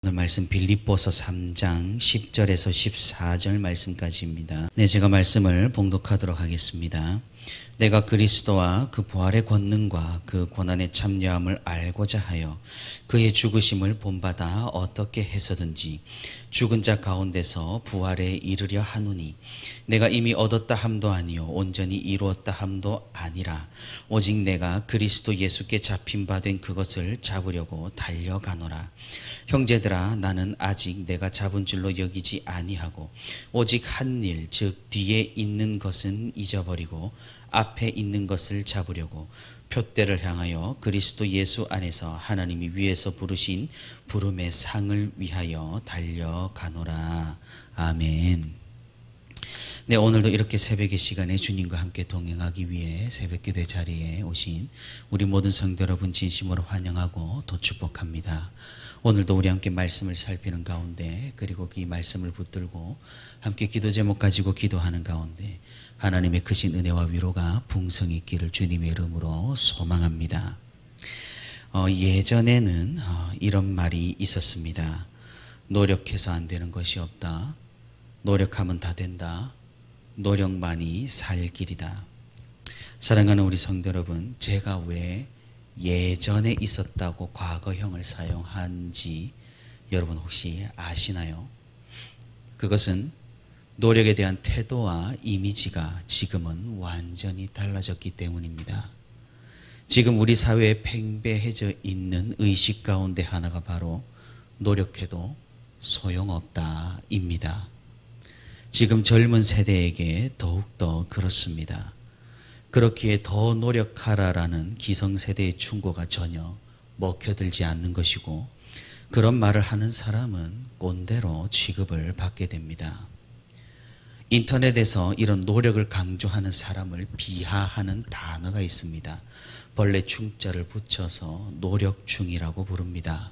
오늘 말씀 빌립보서 3장 10절에서 14절 말씀까지입니다. 네, 제가 말씀을 봉독하도록 하겠습니다. 내가 그리스도와 그 부활의 권능과 그 고난의 참여함을 알고자 하여 그의 죽으심을 본받아 어떻게 해서든지 죽은 자 가운데서 부활에 이르려 하노니 내가 이미 얻었다 함도 아니요 온전히 이루었다 함도 아니라 오직 내가 그리스도 예수께 잡힌 바 된 그것을 잡으려고 달려가노라. 형제들아, 나는 아직 내가 잡은 줄로 여기지 아니하고 오직 한 일, 즉 뒤에 있는 것은 잊어버리고 앞에 있는 것을 잡으려고 표대를 향하여 그리스도 예수 안에서 하나님이 위에서 부르신 부름의 상을 위하여 달려가노라. 아멘. 네, 오늘도 이렇게 새벽의 시간에 주님과 함께 동행하기 위해 새벽기도의 자리에 오신 우리 모든 성도 여러분 진심으로 환영하고 또 축복합니다. 오늘도 우리 함께 말씀을 살피는 가운데, 그리고 그 말씀을 붙들고 함께 기도 제목 가지고 기도하는 가운데 하나님의 크신 은혜와 위로가 풍성히 있기를 주님의 이름으로 소망합니다. 예전에는 이런 말이 있었습니다. 노력해서 안 되는 것이 없다. 노력하면 다 된다. 노력만이 살 길이다. 사랑하는 우리 성도 여러분, 제가 왜 예전에 있었다고 과거형을 사용한지 여러분 혹시 아시나요? 그것은 노력에 대한 태도와 이미지가 지금은 완전히 달라졌기 때문입니다. 지금 우리 사회에 팽배해져 있는 의식 가운데 하나가 바로 노력해도 소용없다입니다. 지금 젊은 세대에게 더욱더 그렇습니다. 그렇기에 더 노력하라라는 기성세대의 충고가 전혀 먹혀들지 않는 것이고, 그런 말을 하는 사람은 꼰대로 취급을 받게 됩니다. 인터넷에서 이런 노력을 강조하는 사람을 비하하는 단어가 있습니다. 벌레 충자를 붙여서 노력충이라고 부릅니다.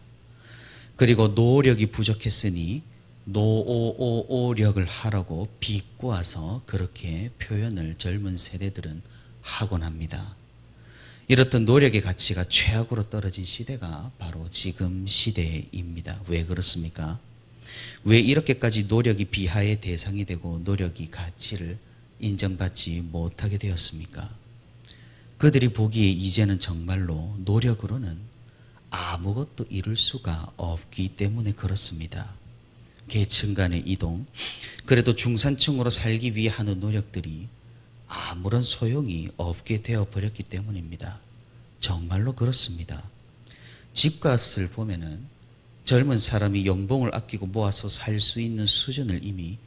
그리고 노력이 부족했으니 노오오오력을 하라고 비꼬아서 그렇게 표현을 젊은 세대들은 하곤 합니다. 이렇듯 노력의 가치가 최악으로 떨어진 시대가 바로 지금 시대입니다. 왜 그렇습니까? 왜 이렇게까지 노력이 비하의 대상이 되고 노력이 가치를 인정받지 못하게 되었습니까? 그들이 보기에 이제는 정말로 노력으로는 아무것도 이룰 수가 없기 때문에 그렇습니다. 계층 간의 이동, 그래도 중산층으로 살기 위해 하는 노력들이 아무런 소용이 없게 되어버렸기 때문입니다. 정말로 그렇습니다. 집값을 보면은 젊은 사람이 연봉을 아끼고 모아서 살 수 있는 수준을 이미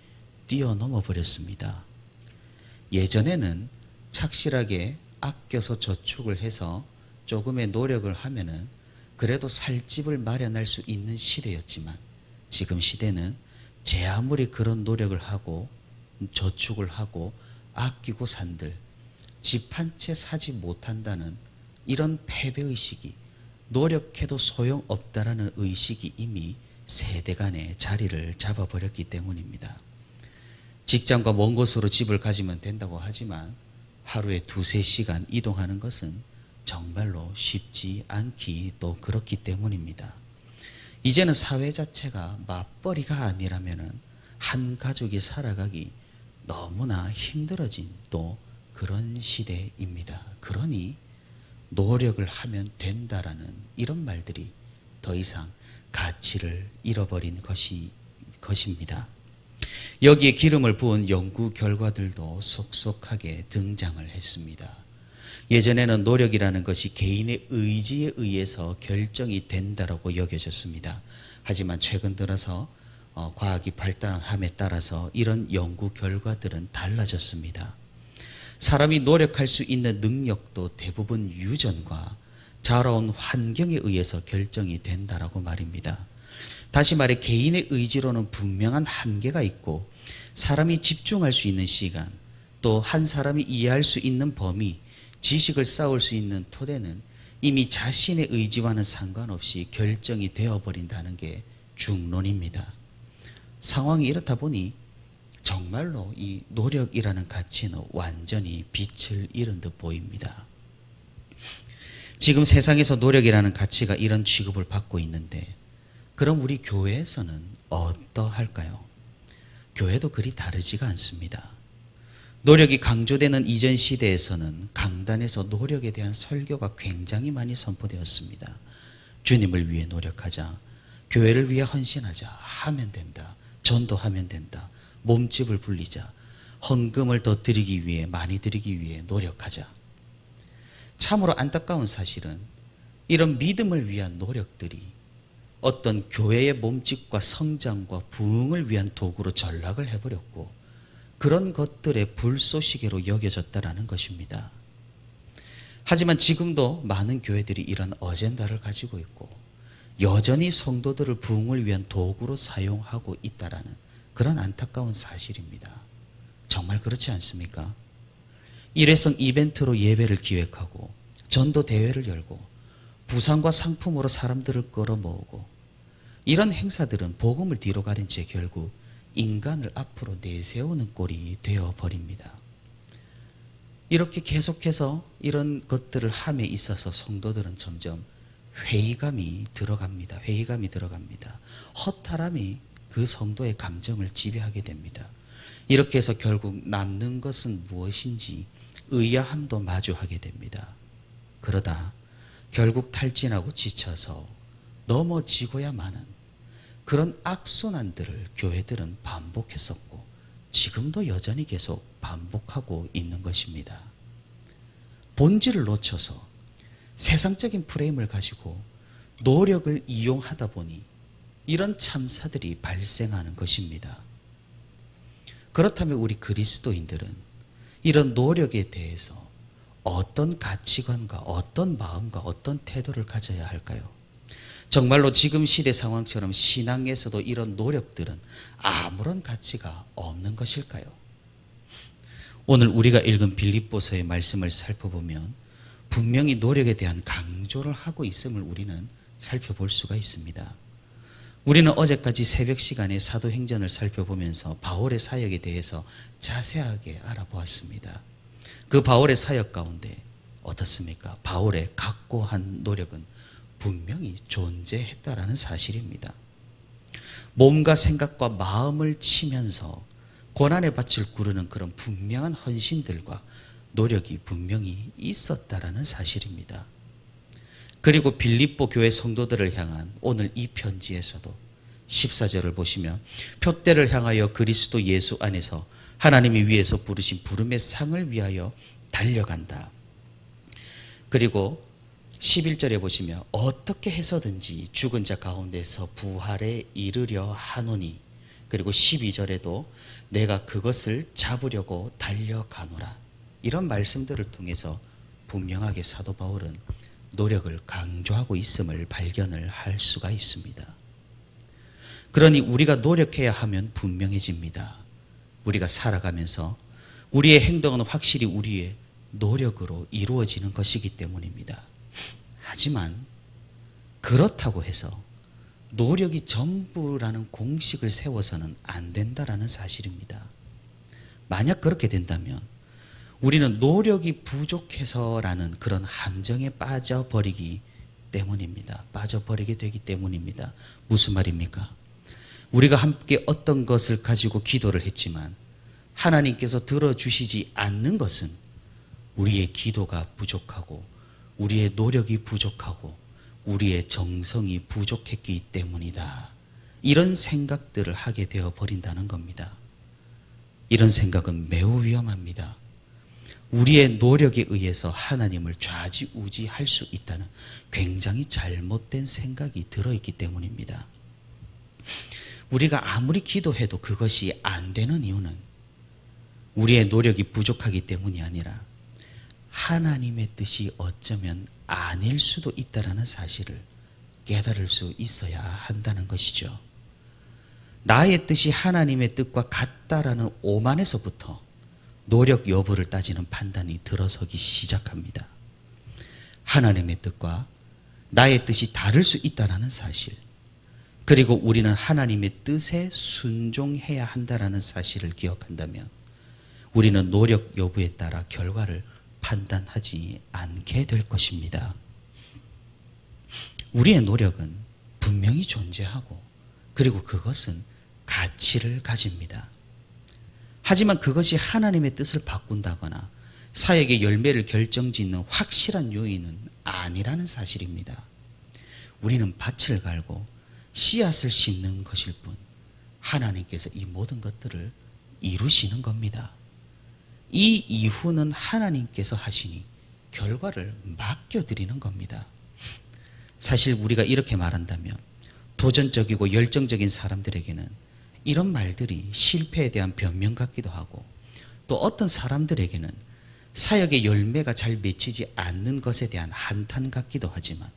뛰어넘어 버렸습니다. 예전에는 착실하게 아껴서 저축을 해서 조금의 노력을 하면은 그래도 살 집을 마련할 수 있는 시대였지만, 지금 시대는 제 아무리 그런 노력을 하고 저축을 하고 아끼고 산들 집 한 채 사지 못한다는 이런 패배의식이, 노력해도 소용없다라는 의식이 이미 세대 간에 자리를 잡아버렸기 때문입니다. 직장과 먼 곳으로 집을 가지면 된다고 하지만 하루에 2-3시간 이동하는 것은 정말로 쉽지 않기 또 그렇기 때문입니다. 이제는 사회 자체가 맞벌이가 아니라면은 한 가족이 살아가기 너무나 힘들어진 또 그런 시대입니다. 그러니 노력을 하면 된다라는 이런 말들이 더 이상 가치를 잃어버린 것입니다. 여기에 기름을 부은 연구 결과들도 속속하게 등장을 했습니다. 예전에는 노력이라는 것이 개인의 의지에 의해서 결정이 된다라고 여겨졌습니다. 하지만 최근 들어서 과학이 발달함에 따라서 이런 연구 결과들은 달라졌습니다. 사람이 노력할 수 있는 능력도 대부분 유전과 자라온 환경에 의해서 결정이 된다라고 말입니다. 다시 말해 개인의 의지로는 분명한 한계가 있고, 사람이 집중할 수 있는 시간, 또 한 사람이 이해할 수 있는 범위, 지식을 쌓을 수 있는 토대는 이미 자신의 의지와는 상관없이 결정이 되어버린다는 게 중론입니다. 상황이 이렇다 보니 정말로 이 노력이라는 가치는 완전히 빛을 잃은 듯 보입니다. 지금 세상에서 노력이라는 가치가 이런 취급을 받고 있는데, 그럼 우리 교회에서는 어떠할까요? 교회도 그리 다르지가 않습니다. 노력이 강조되는 이전 시대에서는 강단에서 노력에 대한 설교가 굉장히 많이 선포되었습니다. 주님을 위해 노력하자, 교회를 위해 헌신하자, 하면 된다, 전도하면 된다, 몸집을 불리자, 헌금을 더 드리기 위해, 많이 드리기 위해 노력하자. 참으로 안타까운 사실은 이런 믿음을 위한 노력들이 어떤 교회의 몸집과 성장과 부흥을 위한 도구로 전락을 해버렸고, 그런 것들의 불쏘시개로 여겨졌다라는 것입니다. 하지만 지금도 많은 교회들이 이런 어젠다를 가지고 있고 여전히 성도들을 부흥을 위한 도구로 사용하고 있다라는 그런 안타까운 사실입니다. 정말 그렇지 않습니까? 일회성 이벤트로 예배를 기획하고 전도 대회를 열고 부상과 상품으로 사람들을 끌어모으고, 이런 행사들은 복음을 뒤로 가린 채 결국 인간을 앞으로 내세우는 꼴이 되어버립니다. 이렇게 계속해서 이런 것들을 함에 있어서 성도들은 점점 회의감이 들어갑니다. 허탈함이 그 성도의 감정을 지배하게 됩니다. 이렇게 해서 결국 남는 것은 무엇인지 의아함도 마주하게 됩니다. 그러다 결국 탈진하고 지쳐서 넘어지고야 마는 그런 악순환들을 교회들은 반복했었고 지금도 여전히 계속 반복하고 있는 것입니다. 본질을 놓쳐서 세상적인 프레임을 가지고 노력을 이용하다 보니 이런 참사들이 발생하는 것입니다. 그렇다면 우리 그리스도인들은 이런 노력에 대해서 어떤 가치관과 어떤 마음과 어떤 태도를 가져야 할까요? 정말로 지금 시대 상황처럼 신앙에서도 이런 노력들은 아무런 가치가 없는 것일까요? 오늘 우리가 읽은 빌립보서의 말씀을 살펴보면 분명히 노력에 대한 강조를 하고 있음을 우리는 살펴볼 수가 있습니다. 우리는 어제까지 새벽 시간에 사도행전을 살펴보면서 바울의 사역에 대해서 자세하게 알아보았습니다. 그 바울의 사역 가운데 어떻습니까? 바울의 각고한 노력은 분명히 존재했다라는 사실입니다. 몸과 생각과 마음을 치면서 고난의 밭을 구르는 그런 분명한 헌신들과 노력이 분명히 있었다라는 사실입니다. 그리고 빌립보 교회 성도들을 향한 오늘 이 편지에서도 14절을 보시면 표대를 향하여 그리스도 예수 안에서 하나님이 위에서 부르신 부름의 상을 위하여 달려간다. 그리고 11절에 보시면 어떻게 해서든지 죽은 자 가운데서 부활에 이르려 하노니, 그리고 12절에도 내가 그것을 잡으려고 달려가노라. 이런 말씀들을 통해서 분명하게 사도 바울은 노력을 강조하고 있음을 발견을 할 수가 있습니다. 그러니 우리가 노력해야 하면 분명해집니다. 우리가 살아가면서 우리의 행동은 확실히 우리의 노력으로 이루어지는 것이기 때문입니다. 하지만 그렇다고 해서 노력이 전부라는 공식을 세워서는 안 된다라는 사실입니다. 만약 그렇게 된다면 우리는 노력이 부족해서라는 그런 함정에 빠져버리기 때문입니다. 빠져버리게 되기 때문입니다. 무슨 말입니까? 우리가 함께 어떤 것을 가지고 기도를 했지만 하나님께서 들어주시지 않는 것은 우리의 기도가 부족하고 우리의 노력이 부족하고 우리의 정성이 부족했기 때문이다. 이런 생각들을 하게 되어 버린다는 겁니다. 이런 생각은 매우 위험합니다. 우리의 노력에 의해서 하나님을 좌지우지할 수 있다는 굉장히 잘못된 생각이 들어있기 때문입니다. 우리가 아무리 기도해도 그것이 안 되는 이유는 우리의 노력이 부족하기 때문이 아니라 하나님의 뜻이 어쩌면 아닐 수도 있다는 사실을 깨달을 수 있어야 한다는 것이죠. 나의 뜻이 하나님의 뜻과 같다라는 오만에서부터 노력 여부를 따지는 판단이 들어서기 시작합니다. 하나님의 뜻과 나의 뜻이 다를 수 있다는 사실, 그리고 우리는 하나님의 뜻에 순종해야 한다는 사실을 기억한다면 우리는 노력 여부에 따라 결과를 판단하지 않게 될 것입니다. 우리의 노력은 분명히 존재하고 그리고 그것은 가치를 가집니다. 하지만 그것이 하나님의 뜻을 바꾼다거나 사역의 열매를 결정짓는 확실한 요인은 아니라는 사실입니다. 우리는 밭을 갈고 씨앗을 심는 것일 뿐 하나님께서 이 모든 것들을 이루시는 겁니다. 이 이후는 하나님께서 하시니 결과를 맡겨드리는 겁니다. 사실 우리가 이렇게 말한다면 도전적이고 열정적인 사람들에게는 이런 말들이 실패에 대한 변명 같기도 하고 또 어떤 사람들에게는 사역의 열매가 잘 맺히지 않는 것에 대한 한탄 같기도 하지만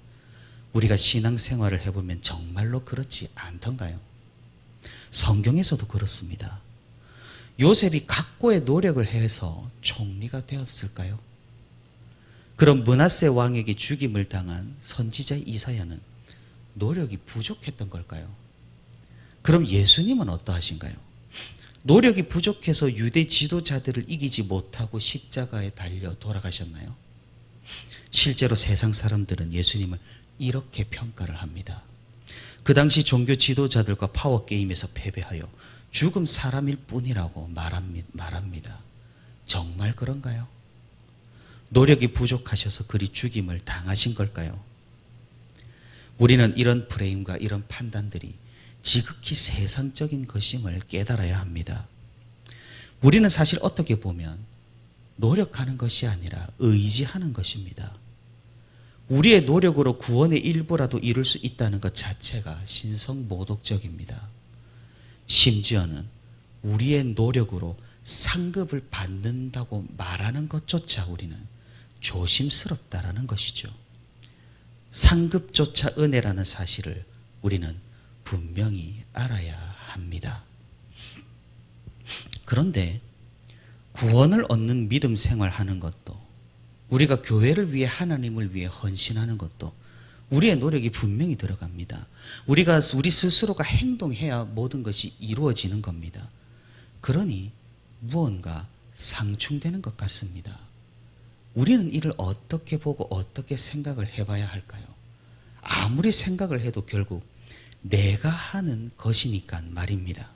우리가 신앙생활을 해보면 정말로 그렇지 않던가요? 성경에서도 그렇습니다. 요셉이 각고의 노력을 해서 총리가 되었을까요? 그럼 므낫세 왕에게 죽임을 당한 선지자 이사야는 노력이 부족했던 걸까요? 그럼 예수님은 어떠하신가요? 노력이 부족해서 유대 지도자들을 이기지 못하고 십자가에 달려 돌아가셨나요? 실제로 세상 사람들은 예수님을 이렇게 평가를 합니다. 그 당시 종교 지도자들과 파워게임에서 패배하여 죽음 사람일 뿐이라고 말합니다. 정말 그런가요? 노력이 부족하셔서 그리 죽임을 당하신 걸까요? 우리는 이런 프레임과 이런 판단들이 지극히 세상적인 것임을 깨달아야 합니다. 우리는 사실 어떻게 보면 노력하는 것이 아니라 의지하는 것입니다. 우리의 노력으로 구원의 일부라도 이룰 수 있다는 것 자체가 신성모독적입니다. 심지어는 우리의 노력으로 상급을 받는다고 말하는 것조차 우리는 조심스럽다라는 것이죠. 상급조차 은혜라는 사실을 우리는 분명히 알아야 합니다. 그런데 구원을 얻는 믿음 생활하는 것도 우리가 교회를 위해 하나님을 위해 헌신하는 것도 우리의 노력이 분명히 들어갑니다. 우리 스스로가 행동해야 모든 것이 이루어지는 겁니다. 그러니 무언가 상충되는 것 같습니다. 우리는 이를 어떻게 보고 어떻게 생각을 해봐야 할까요? 아무리 생각을 해도 결국 내가 하는 것이니까 말입니다.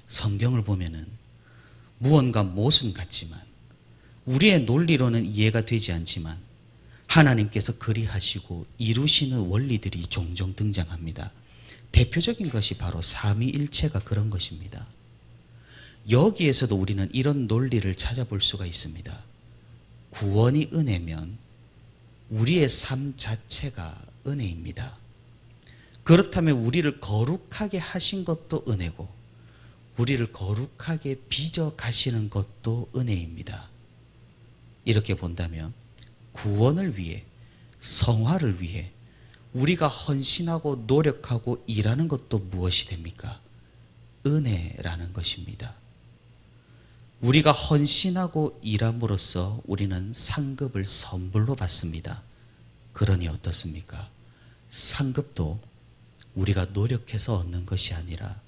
성경을 보면은 무언가 모순 같지만 우리의 논리로는 이해가 되지 않지만 하나님께서 그리하시고 이루시는 원리들이 종종 등장합니다. 대표적인 것이 바로 삼위일체가 그런 것입니다. 여기에서도 우리는 이런 논리를 찾아볼 수가 있습니다. 구원이 은혜면 우리의 삶 자체가 은혜입니다. 그렇다면 우리를 거룩하게 하신 것도 은혜고 우리를 거룩하게 빚어 가시는 것도 은혜입니다. 이렇게 본다면 구원을 위해, 성화를 위해 우리가 헌신하고 노력하고 일하는 것도 무엇이 됩니까? 은혜라는 것입니다. 우리가 헌신하고 일함으로써 우리는 상급을 선불로 받습니다. 그러니 어떻습니까? 상급도 우리가 노력해서 얻는 것이 아니라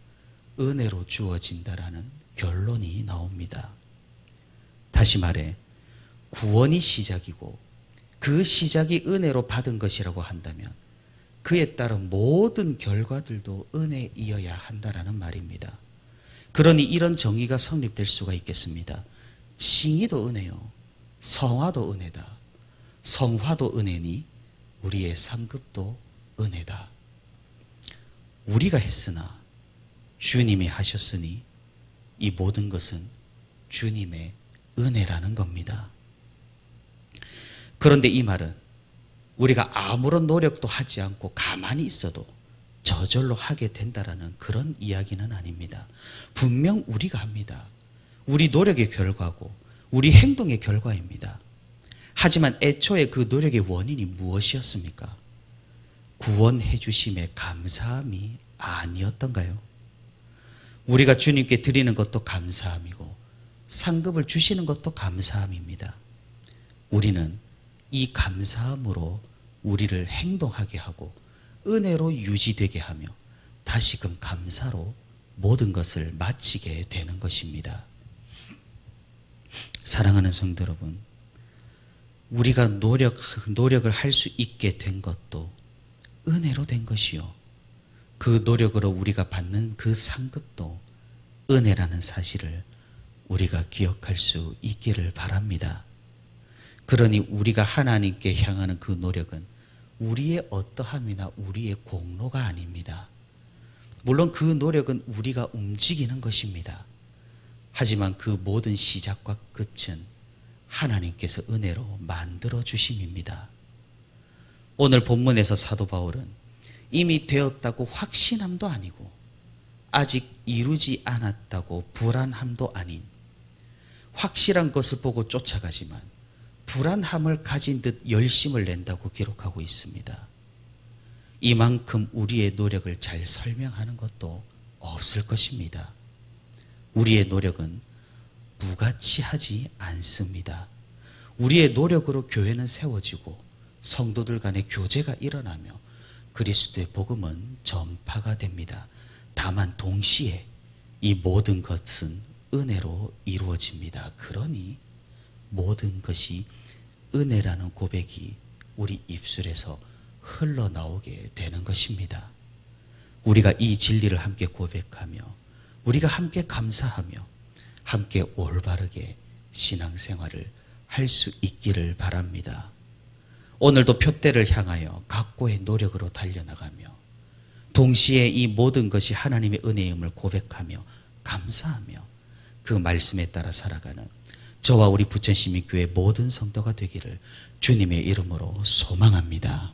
은혜로 주어진다라는 결론이 나옵니다. 다시 말해 구원이 시작이고 그 시작이 은혜로 받은 것이라고 한다면 그에 따른 모든 결과들도 은혜이어야 한다라는 말입니다. 그러니 이런 정의가 성립될 수가 있겠습니다. 칭의도 은혜요, 성화도 은혜다. 성화도 은혜니 우리의 상급도 은혜다. 우리가 했으나 주님이 하셨으니 이 모든 것은 주님의 은혜라는 겁니다. 그런데 이 말은 우리가 아무런 노력도 하지 않고 가만히 있어도 저절로 하게 된다라는 그런 이야기는 아닙니다. 분명 우리가 합니다. 우리 노력의 결과고 우리 행동의 결과입니다. 하지만 애초에 그 노력의 원인이 무엇이었습니까? 구원해 주심에 감사함이 아니었던가요? 우리가 주님께 드리는 것도 감사함이고 상급을 주시는 것도 감사함입니다. 우리는 이 감사함으로 우리를 행동하게 하고 은혜로 유지되게 하며 다시금 감사로 모든 것을 마치게 되는 것입니다. 사랑하는 성도 여러분, 우리가 노력을 할 수 있게 된 것도 은혜로 된 것이요. 그 노력으로 우리가 받는 그 상급도 은혜라는 사실을 우리가 기억할 수 있기를 바랍니다. 그러니 우리가 하나님께 향하는 그 노력은 우리의 어떠함이나 우리의 공로가 아닙니다. 물론 그 노력은 우리가 움직이는 것입니다. 하지만 그 모든 시작과 끝은 하나님께서 은혜로 만들어 주심입니다. 오늘 본문에서 사도 바울은 이미 되었다고 확신함도 아니고 아직 이루지 않았다고 불안함도 아닌 확실한 것을 보고 쫓아가지만 불안함을 가진 듯 열심을 낸다고 기록하고 있습니다. 이만큼 우리의 노력을 잘 설명하는 것도 없을 것입니다. 우리의 노력은 무가치하지 않습니다. 우리의 노력으로 교회는 세워지고 성도들 간의 교제가 일어나며 그리스도의 복음은 전파가 됩니다. 다만 동시에 이 모든 것은 은혜로 이루어집니다. 그러니 모든 것이 은혜라는 고백이 우리 입술에서 흘러나오게 되는 것입니다. 우리가 이 진리를 함께 고백하며 우리가 함께 감사하며 함께 올바르게 신앙생활을 할 수 있기를 바랍니다. 오늘도 표대를 향하여 각고의 노력으로 달려나가며 동시에 이 모든 것이 하나님의 은혜임을 고백하며 감사하며 그 말씀에 따라 살아가는 저와 우리 부천시민교회 모든 성도가 되기를 주님의 이름으로 소망합니다.